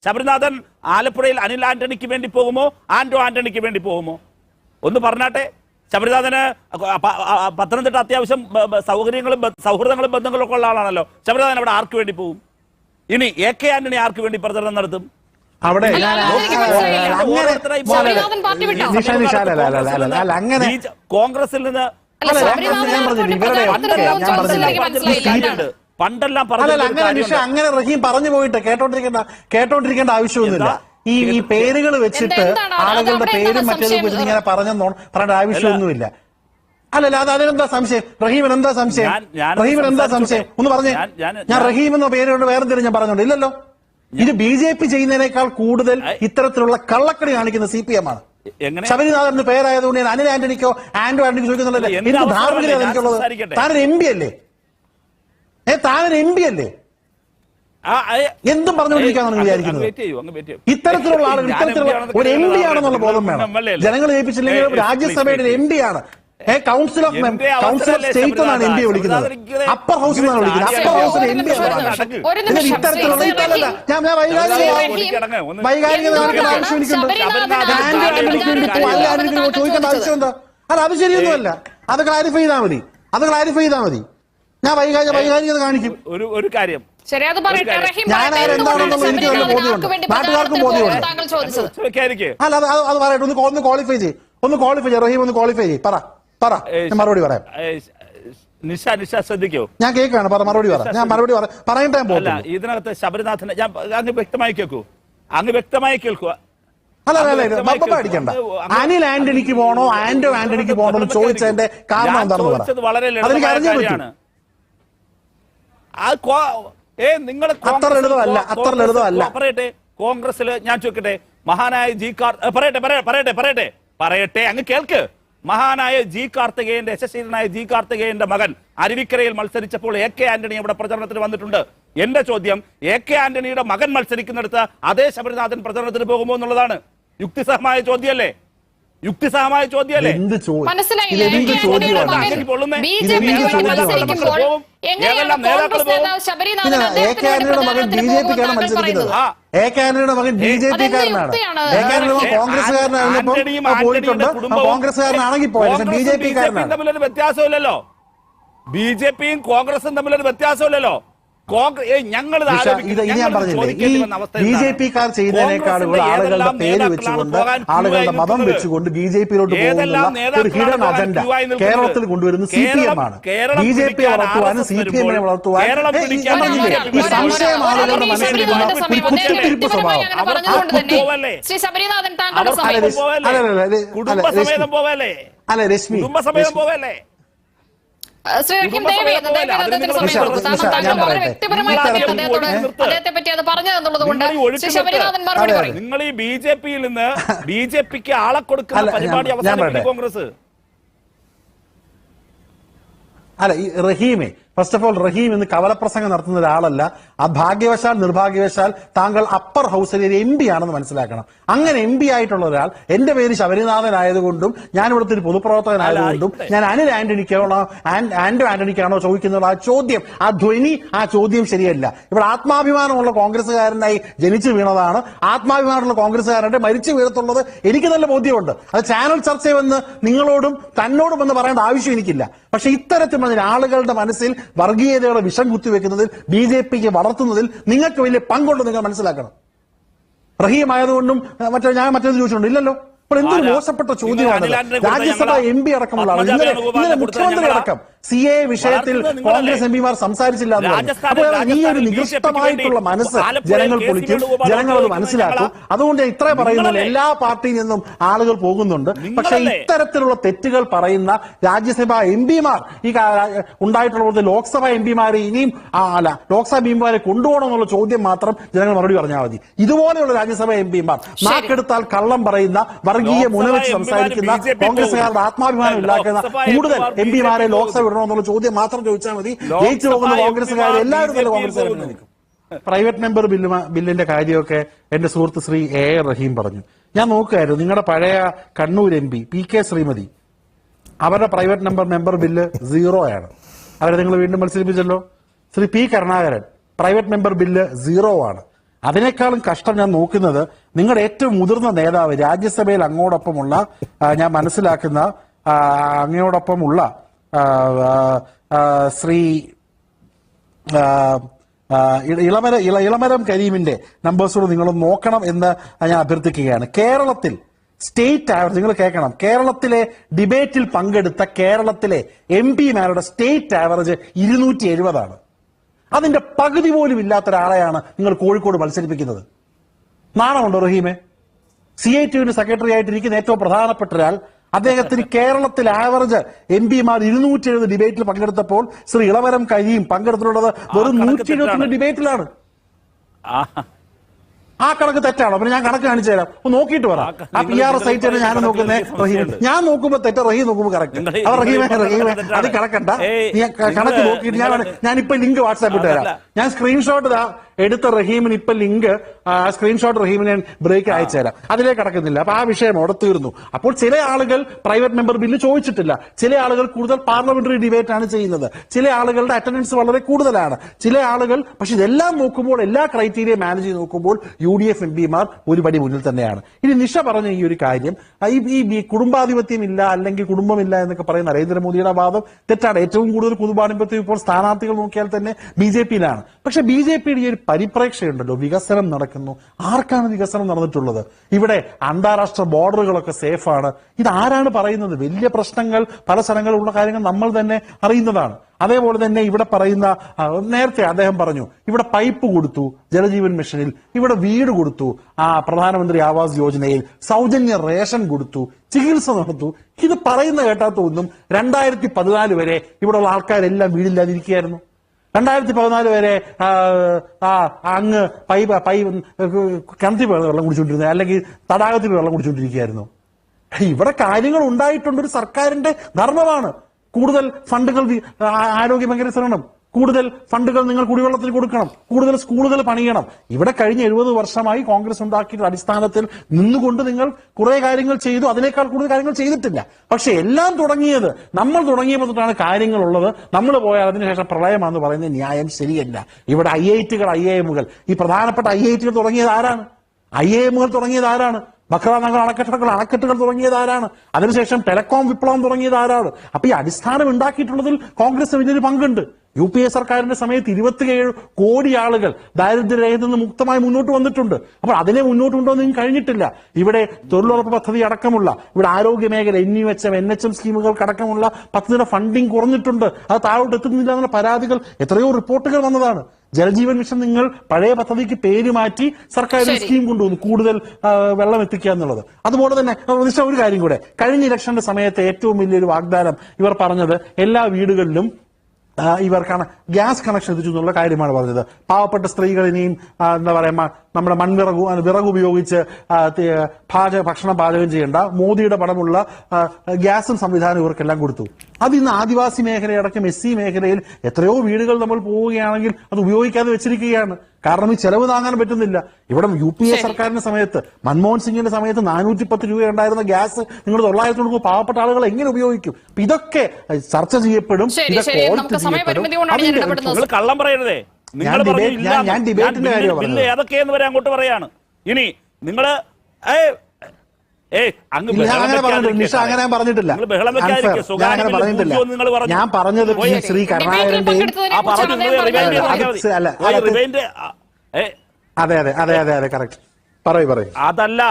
ശബരിനാഥൻ ആലപ്പുഴയിൽ അനിൽ ആന്റണിക്ക് വേണ്ടി പോകുമോ ആന്റോ ആന്റണിക്ക് വേണ്ടി പോകുമോ? ഒന്ന് പറഞ്ഞാട്ടെ. ശബരിനാഥന് പത്തനംതിട്ട അത്യാവശ്യം സൗകര്യങ്ങളും സൗഹൃദങ്ങളും ബന്ധങ്ങളും ഒക്കെ ഉള്ള ആളാണല്ലോ. ശബരിനാഥൻ അവിടെ ആർക്ക് വേണ്ടി പോകും? ഇനി AK ആന്റണി ആർക്ക് വേണ്ടി പ്രചരണം നടത്തും? അവിടെ കോൺഗ്രസിൽ നിന്ന് പണ്ടെല്ലാം അങ്ങനെ റഹീം പറഞ്ഞു പോയിട്ട് കേട്ടോണ്ടിരിക്കേണ്ട ആവശ്യമൊന്നുമില്ല. ഈ പേരുകൾ വെച്ചിട്ട് ആളുകളുടെ പേരും മറ്റേതും വെച്ചിട്ട് ഇങ്ങനെ പറയേണ്ട ആവശ്യമൊന്നുമില്ല. അല്ലല്ല, അതിനെന്താ സംശയം? റഹീമിന് എന്താ സംശയം? ഒന്ന് പറഞ്ഞേ. ഞാൻ റഹീം എന്ന പേരുകൊണ്ട് വേറെന്തെങ്കിലും ഞാൻ പറഞ്ഞോണ്ട് ഇല്ലല്ലോ. ഇത് BJP ചെയ്യുന്നതിനേക്കാൾ കൂടുതൽ ഇത്തരത്തിലുള്ള കള്ളക്കടി കാണിക്കുന്ന CPM ആണ്. ശബരിനാഥന്റെ പേരായതുകൊണ്ട് ഞാൻ അനിൽ ആന്റണിക്കോ ആന്റോ ആന്റണിക്കോ ചോദിക്കുന്നുണ്ടല്ലോ. എന്ത് ധാർമ്മികത എനിക്കുള്ളത്? താനൊരു MP അല്ലേ? താനൊരു MP അല്ലേ? എന്തും പറഞ്ഞുകൊണ്ടിരിക്കാന്നാണ് വിചാരിക്കുന്നത്. ഇത്തരത്തിലുള്ള ആളുകൾ ഇത്തരത്തിലുള്ള ഒരു MP ആണെന്നുള്ള ബോധം വേണം. ജനങ്ങൾ ജയിപ്പിച്ചില്ലെങ്കിൽ രാജ്യസഭയുടെ MP ആണ്. കൗൺസിൽ ഓഫ് സ്റ്റേറ്റ് എന്നാണ് MP വിളിക്കുന്നത്. അപ്പർ ഹൗസ് എന്നാണ് വിളിക്കുന്നത്. അപ്പർ ഹൗസിലെ MP ആണ്. ഇത്തരത്തിലുള്ള ഞാൻ വൈകാരികത ആവശ്യം എനിക്കുണ്ട്. ചോദിക്കേണ്ട ആവശ്യം എന്താ? അത് ശരിയൊന്നുമല്ല. അത് ക്ലാരിഫൈ ചെയ്താൽ മതി. ഞാൻ വൈകാരികത കാണിക്കും. ഒരു കാര്യം ഞാൻ ആരെന്താണെന്നുള്ള എനിക്ക് നല്ല ബോധ്യമുണ്ട്, നാട്ടുകാർക്കും ബോധ്യമുണ്ട്. അല്ല, അത് പറയട്ടെ. ഒന്ന് ക്വാളിഫൈ ചെയ്യും. റഹീം ഒന്ന് ക്വാളിഫൈ ചെയ്യും. പറ, ഞാൻ മറുപടി പറയാം. നിഷ ശ്രദ്ധിക്കോ? ഞാൻ കേൾക്കാണ്. മറുപടി പറ. ഞാൻ മറുപടി പറയട്ടെ. ഇതിനകത്ത് ശബരിനാഥന് ഞാൻ അങ്ങ് വ്യക്തമായി കേൾക്കുക. അല്ല, അടിക്കണ്ട. അനിൽ ആന്റണിക്ക് പോണോ ആന്റോ ആന്റണിക്ക് പോണോ എന്ന് ചോദിച്ചതിന്റെ കാരണം എന്താണെന്ന് പറയാം. വളരെ ലളിതമാണ്. നിങ്ങൾ അത്ര ലളിതമല്ല. പറയട്ടെ, കോൺഗ്രസിൽ ഞാൻ ചോദിക്കട്ടെ, മഹാനായ പറയട്ടെ അങ്ങ് കേൾക്ക്. മഹാനായ കാർത്തികേയന്റെ യശസ്വീരനായ കാർത്തികേയന്റെ മകൻ അരുവിക്കരയിൽ മത്സരിച്ചപ്പോൾ AK ആന്റണി അവിടെ പ്രചരണത്തിന് വന്നിട്ടുണ്ട്. എന്റെ ചോദ്യം, AK ആന്റണിയുടെ മകൻ മത്സരിക്കുന്നിടത്ത് അതേ ശബരിനാഥൻ പ്രചരണത്തിന് പോകുമോ എന്നുള്ളതാണ്. യുക്തിസഹമായ ചോദ്യമല്ലേ? കോൺഗ്രസ്സുകാരനാണെങ്കിൽ തമ്മിലൊരു വ്യത്യാസമില്ലല്ലോ. BJPയും കോൺഗ്രസും തമ്മിലൊരു വ്യത്യാസമില്ലല്ലോ. ഞങ്ങൾ ഞാൻ പറഞ്ഞില്ലേ, ഈ BJPക്കാർ ചെയ്യുന്നതിനേക്കാളുകൾ ആളുകളുടെ പേര് വെച്ചുകൊണ്ട് ആളുകളുടെ മതം വെച്ചുകൊണ്ട് BJPയിലോട്ട് പോകുന്ന ഒരു ഹിഡൻ അജണ്ട കേരളത്തിൽ കൊണ്ടുവരുന്ന CPM ആണ്. BJPയെ വളർത്തുവാനും CPM-നെ വളർത്തുവാനും ഈ സംശയം ആളുകളുടെ മനസ്സിലിരുന്ന ഒരു കുത്തിത്തിരിപ്പ് സ്വഭാവം. അല്ല രശ്മി, നിങ്ങൾ ഈ BJPയിൽ നിന്ന് BJPക്ക് ആളെ കൊടുക്കുന്ന പരിപാടി അവസാനിപ്പിക്കും കോൺഗ്രസ്. അല്ല, ഈ റഹീമെ ഫസ്റ്റ് ഓഫ് ഓൾ റഹീം ഇന്ന് കവലപ്രസംഗം നടത്തുന്ന ഒരാളല്ല. ഭാഗ്യവശാൽ നിർഭാഗ്യവശാൽ താങ്കൾ അപ്പർ ഹൗസിലെ ഒരു MP ആണെന്ന് മനസ്സിലാക്കണം. അങ്ങനെ MP ആയിട്ടുള്ള ഒരാൾ എന്റെ പേര് ശബരിനാഥൻ ആയതുകൊണ്ടും ഞാൻ ഇവിടുത്തെ ഒരു പൊതുപ്രവർത്തകനായതുകൊണ്ടും ഞാൻ അനിൽ ആന്റണിക്കാണോ ആന്റോ ആന്റണിക്കാണോ ചോദിക്കുന്ന ആ ചോദ്യം, ആ ധ്വനി, ആ ചോദ്യം ശരിയല്ല. ഇവിടെ ആത്മാഭിമാനമുള്ള കോൺഗ്രസ്സുകാരനായി ജനിച്ചു വീണതാണ്. ആത്മാഭിമാനമുള്ള കോൺഗ്രസ്സുകാരന്റെ മരിച്ചു വീഴത്തുള്ളത് എനിക്ക് നല്ല ബോധ്യമുണ്ട്. അത് ചാനൽ ചർച്ചയെന്ന് നിങ്ങളോടും തന്നോടും എന്ന് പറയേണ്ട ആവശ്യം എനിക്കില്ല. പക്ഷെ ഇത്തരത്തിൽ ആളുകളുടെ മനസ്സിൽ വർഗീയതയുടെ വിഷം കുത്തിവെക്കുന്നതിൽ BJPക്ക് വളർത്തുന്നതിൽ നിങ്ങൾക്ക് വലിയ പങ്കുണ്ട്. നിങ്ങൾ മനസ്സിലാക്കണം. റഹീം ആയതുകൊണ്ടും ഞാൻ മറ്റേത് ചോദിച്ചിട്ടുണ്ട് ഇല്ലല്ലോ. അപ്പോൾ എന്തൊരു മോശപ്പെട്ട ചോദ്യമാണ്. രാജ്യസഭ MP അടക്കമുള്ള ആളുകൾ ഇന്നലെ മുഖ്യമന്ത്രി അടക്കം CA വിഷയത്തിൽ കോൺഗ്രസ് MPമാർ സംസാരിച്ചില്ല എന്ന് പറഞ്ഞു. അപ്പോൾ ഈ ഒരു നികൃഷ്ടമായിട്ടുള്ള മനസ്സ് ജനങ്ങൾ പൊളിക്കും, ജനങ്ങൾ അത് മനസ്സിലാക്കും. അതുകൊണ്ട് ഇത്രേ പറയുന്നില്ല, എല്ലാ പാർട്ടിയിൽ നിന്നും ആളുകൾ പോകുന്നുണ്ട്. പക്ഷെ ഇത്തരത്തിലുള്ള തെറ്റുകൾ പറയുന്ന രാജ്യസഭാ MPമാർ ഈ ഉണ്ടായിട്ടുള്ള ലോക്സഭാ MPമാരെ ഇനിയും ലോക്സഭാ MPമാരെ കൊണ്ടുപോകണമെന്നുള്ള ചോദ്യം മാത്രം ജനങ്ങൾ മറുപടി പറഞ്ഞാൽ മതി. ഇതുപോലെയുള്ള രാജ്യസഭാ MPമാർ നാക്കെടുത്താൽ കള്ളം പറയുന്ന വർഗീയ മുനവെച്ച് സംസാരിക്കുന്ന കോൺഗ്രസുകാരുടെ ആത്മാഭിമാനം ഇല്ലാക്കുന്ന കൂടുതൽ MPമാരെ ലോക്സഭ വിടണമെന്നുള്ള ചോദ്യം മാത്രം ചോദിച്ചാൽ മതി. ജയിച്ചു പോകുന്ന കോൺഗ്രസുകാർ എല്ലാവരും തന്നെ കോൺഗ്രസുകാരെ നിൽക്കും. പ്രൈവറ്റ് മെമ്പർ ബില്ലിന്റെ കാര്യമൊക്കെ എന്റെ സുഹൃത്ത് ശ്രീ A റഹീം പറഞ്ഞു. ഞാൻ നോക്കുകയായിരുന്നു, നിങ്ങളുടെ പഴയ കണ്ണൂർ MP PK ശ്രീമതി, അവരുടെ പ്രൈവറ്റ് മെമ്പർ ബില്ല് 0 ആണ്. അവരെ നിങ്ങൾ വീണ്ടും മത്സരിപ്പിച്ചല്ലോ. Shri P Karunakaran private member bill 0 ആണ്. അതിനേക്കാളും കഷ്ടം ഞാൻ നോക്കുന്നത് നിങ്ങളുടെ ഏറ്റവും മുതിർന്ന നേതാവ് രാജ്യസഭയിൽ അങ്ങോടൊപ്പമുള്ള ഞാൻ മനസ്സിലാക്കുന്ന അങ്ങയോടൊപ്പമുള്ള ശ്രീ ഇളമരം കരീമിന്റെ നമ്പേഴ്സോട് നിങ്ങൾ നോക്കണം എന്ന് ഞാൻ അഭ്യർത്ഥിക്കുകയാണ്. കേരളത്തിൽ സ്റ്റേറ്റ് ആവറേജ് നിങ്ങൾ കേൾക്കണം. കേരളത്തിലെ ഡിബേറ്റിൽ പങ്കെടുത്ത കേരളത്തിലെ MP-മാരുടെ സ്റ്റേറ്റ് ആവറേജ് 270 അതിന്റെ പകുതി പോലും ഇല്ലാത്ത ഒരാളെയാണ് നിങ്ങൾ കോഴിക്കോട് മത്സരിപ്പിക്കുന്നത്. നാണമുണ്ടോ റഹീമെ? CITUവിന് സെക്രട്ടറി ആയിട്ടിരിക്കുന്ന ഏറ്റവും പ്രധാനപ്പെട്ട ഒരാൾ, അദ്ദേഹത്തിന് കേരളത്തിൽ ആവറേജ് MP-മാർ 270 ഡിബേറ്റിൽ പങ്കെടുത്തപ്പോൾ ശ്രീ ഇളമരം കരീം പങ്കെടുത്തിട്ടുള്ളത് വെറും 171 ഡിബേറ്റിലാണ്. ആ കണക്ക് തെറ്റാണോ? പിന്നെ ഞാൻ കണക്ക് കാണിച്ചു തരാം, നോക്കിയിട്ട് പറ. ആ PRS സൈറ്റ് ഞാൻ നോക്കുന്നേ റഹീം, ഞാൻ നോക്കുമ്പോ തെറ്റ, റഹീം നോക്കുമ്പോ കറക്റ്റ്. അവർ റഹീമെ അത് കണക്കണ്ട, കണക്ക് നോക്കിയിട്ട് ഞാനിപ്പോ ലിങ്ക് വാട്സാപ്പ് ഇട്ട് തരാം. ഞാൻ സ്ക്രീൻഷോട്ട് എടുത്ത റഹീമിന് ഇപ്പൊ ലിങ്ക് സ്ക്രീൻഷോട്ട് റഹീമിന് ഞാൻ ബ്രേക്ക് അയച്ചു തരാം. അതിലേക്ക് കടക്കുന്നില്ല. അപ്പൊ ആ വിഷയം അവിടെ തീർന്നു. അപ്പോൾ ചില ആളുകൾ പ്രൈവറ്റ് മെമ്പർ ബില്ല് ചോദിച്ചിട്ടില്ല, ചില ആളുകൾ കൂടുതൽ പാർലമെന്ററി ഡിബേറ്റ് ആണ് ചെയ്യുന്നത്, ചില ആളുകളുടെ അറ്റൻഡൻസ് വളരെ കൂടുതലാണ്, ചില ആളുകൾ പക്ഷെ ഇതെല്ലാം നോക്കുമ്പോൾ, എല്ലാ ക്രൈറ്റീരിയ മാനേജ് ചെയ്ത് നോക്കുമ്പോൾ UDF MP-മാർ ഒരു പടി മുന്നിൽ തന്നെയാണ്. ഇനി നിഷ പറഞ്ഞ ഈ ഒരു കാര്യം, ഈ കുടുംബാധിപത്യം ഇല്ല അല്ലെങ്കിൽ കുടുംബമില്ല എന്നൊക്കെ പറയുന്ന നരേന്ദ്രമോദിയുടെ വാദം തെറ്റാണ്. ഏറ്റവും കൂടുതൽ കുടുംബാധിപത്യം ഇപ്പോൾ സ്ഥാനാർത്ഥികൾ നോക്കിയാൽ തന്നെ BJP-യിലാണ്. പക്ഷെ BJP-യുടെ ഈ ഒരു പരിപ്രേക്ഷയുണ്ടല്ലോ, വികസനം നടക്കുന്നു. ആർക്കാണ് വികസനം നടന്നിട്ടുള്ളത്? ഇവിടെ അന്താരാഷ്ട്ര ബോർഡറുകളൊക്കെ സേഫാണ്. ഇതാരാണ് പറയുന്നത്? വലിയ പ്രശ്നങ്ങൾ പല സ്ഥലങ്ങളിലുള്ള കാര്യങ്ങൾ നമ്മൾ തന്നെ അറിയുന്നതാണ്. അതേപോലെ തന്നെ ഇവിടെ പറയുന്ന, നേരത്തെ അദ്ദേഹം പറഞ്ഞു ഇവിടെ പൈപ്പ് കൊടുത്തു ജലജീവൻ മിഷനിൽ, ഇവിടെ വീട് കൊടുത്തു പ്രധാനമന്ത്രി ആവാസ് യോജനയിൽ, സൗജന്യ റേഷൻ കൊടുത്തു, ചികിത്സ നടത്തു. ഇത് പറയുന്ന കേട്ടാത്ത ഒന്നും 2014 വരെ ഇവിടെയുള്ള ആൾക്കാരെല്ലാം വീടില്ലാതിരിക്കുകയായിരുന്നു. 2014 വരെ അങ്ങ് കിണറ്റിൽ വെള്ളം കുടിച്ചുകൊണ്ടിരുന്നത്, അല്ലെങ്കിൽ തടാകത്തിൽ വെള്ളം കുടിച്ചുകൊണ്ടിരിക്കുകയായിരുന്നു. ഇവിടെ കാര്യങ്ങൾ ഉണ്ടായിട്ടുണ്ട്. ഒരു സർക്കാരിന്റെ ധർമ്മമാണ്. കൂടുതൽ ഫണ്ടുകൾ ആരോഗ്യ മേഖല തരണം, കൂടുതൽ ഫണ്ടുകൾ നിങ്ങൾ കുടിവെള്ളത്തിന് കൊടുക്കണം, കൂടുതൽ സ്കൂളുകൾ പണിയണം. ഇവിടെ കഴിഞ്ഞ 70 വർഷമായി കോൺഗ്രസ് ഉണ്ടാക്കിയിട്ടുള്ള അടിസ്ഥാനത്തിൽ നിന്നുകൊണ്ട് നിങ്ങൾ കുറെ കാര്യങ്ങൾ ചെയ്തു. അതിനേക്കാൾ കൂടുതൽ കാര്യങ്ങൾ ചെയ്തിട്ടില്ല. പക്ഷെ എല്ലാം തുടങ്ങിയത് നമ്മൾ തുടങ്ങിയപ്പോൾ തൊട്ടാണ് കാര്യങ്ങളുള്ളത്. നമ്മൾ പോയാൽ അതിനുശേഷം പ്രളയമാണെന്ന് പറയുന്നത് ന്യായം ശരിയല്ല. ഇവിടെ IIT-കൾ, IIM-കൾ, ഈ പ്രധാനപ്പെട്ട IIT-കൾ തുടങ്ങിയത് ആരാണ്? IIM-കൾ തുടങ്ങിയത് ആരാണ്? ബക്രാനഗർ അണക്കെട്ടുകൾ തുടങ്ങിയത് ആരാണ്? അതിനുശേഷം ടെലികോം വിപ്ലവം തുടങ്ങിയത് ആരാണ്? അപ്പൊ ഈ അടിസ്ഥാനം ഉണ്ടാക്കിയിട്ടുള്ളതിൽ കോൺഗ്രസ് വലിയൊരു പങ്കുണ്ട്. UPA സർക്കാരിന്റെ സമയത്ത് 27 കോടി ആളുകൾ ദാരിദ്ര്യരഹിതത്തിൽ നിന്ന് മുക്തമായി മുന്നോട്ട് വന്നിട്ടുണ്ട്. അപ്പോൾ അതിനെ മുന്നോട്ട് കൊണ്ടുവന്നും കഴിഞ്ഞിട്ടില്ല. ഇവിടെ തൊഴിലുറപ്പ് പദ്ധതി അടക്കമുള്ള, ഇവിടെ ആരോഗ്യ മേഖല, NUHM, NHM സ്കീമുകൾക്ക് അടക്കമുള്ള പദ്ധതിയുടെ ഫണ്ടിങ് കുറഞ്ഞിട്ടുണ്ട്. അത് താഴോട്ട് എത്തുന്നില്ല എന്നുള്ള പരാതികൾ, എത്രയോ റിപ്പോർട്ടുകൾ വന്നതാണ്. ജലജീവൻ മിഷൻ നിങ്ങൾ പഴയ പദ്ധതിക്ക് പേര് മാറ്റി സർക്കാർ സ്കീം കൊണ്ടുവന്നു, കൂടുതൽ വെള്ളം എത്തിക്കുക എന്നുള്ളത്. അതുപോലെ തന്നെ ഒരു കാര്യം കൂടെ, കഴിഞ്ഞ ഇലക്ഷന്റെ സമയത്ത് ഏറ്റവും വലിയൊരു വാഗ്ദാനം ഇവർ പറഞ്ഞത് എല്ലാ വീടുകളിലും ഇവർക്കാണ് ഗ്യാസ് കണക്ഷൻ എത്തിച്ചു എന്നുള്ള കാര്യമാണ് പറഞ്ഞത്. പാവപ്പെട്ട സ്ത്രീകൾ ഇനിയും എന്താ പറയാ, നമ്മുടെ വിറക് ഉപയോഗിച്ച് ഭക്ഷണം പാചകം ചെയ്യേണ്ട, മോദിയുടെ പടമുള്ള ഗ്യാസും സംവിധാനം ഇവർക്കെല്ലാം കൊടുത്തു. അത് ഇന്ന് ആദിവാസി മേഖലയടക്കം SC മേഖലയിൽ എത്രയോ വീടുകൾ നമ്മൾ പോവുകയാണെങ്കിൽ അത് ഉപയോഗിക്കാതെ വെച്ചിരിക്കുകയാണ്. കാരണം ഈ ചെലവ് താങ്ങാൻ പറ്റുന്നില്ല. ഇവിടെ UPA സർക്കാരിന്റെ സമയത്ത്, മൻമോഹൻ സിംഗിന്റെ സമയത്ത് 410 രൂപ ഉണ്ടായിരുന്ന ഗ്യാസ് നിങ്ങൾ 900 കൊടുക്കുമ്പോൾ പാവപ്പെട്ട ആളുകൾ എങ്ങനെ ഉപയോഗിക്കും? ഇതൊക്കെ ചർച്ച ചെയ്യപ്പെടും. കള്ളം പറയരുതേ. ഞാൻ ഡിബേറ്റിന്റെ കാര്യം ഏതൊക്കെയെന്ന് വരെ അങ്ങോട്ട് പറയാണ്. ഇനി നിങ്ങള് അങ്ങനെ പറഞ്ഞിട്ടില്ല. ഞാൻ പറഞ്ഞത് ശ്രീ കരുണാകരന്റെയും അതെ കറക്റ്റ് പറയൂ അതല്ല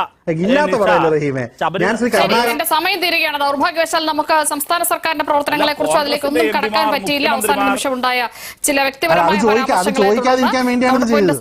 ഇല്ലാത്ത പറയല്ലോ റഹീമെ. ഞാൻ ശ്രീ കരുണാകരന്റെ സമയം തീരുകയാണ്. ദൗർഭാഗ്യവശാൽ നമുക്ക് സംസ്ഥാന സർക്കാരിന്റെ പ്രവർത്തനങ്ങളെ കുറിച്ച് അതിലേക്കൊന്നും കടക്കാൻ പറ്റിയില്ല. അവസാന നിമിഷം ഉണ്ടായ ചില വ്യക്തിപരമായ ചോദിക്കാതിരിക്കാൻ വേണ്ടിയാണ് ഇത് ചെയ്തത്.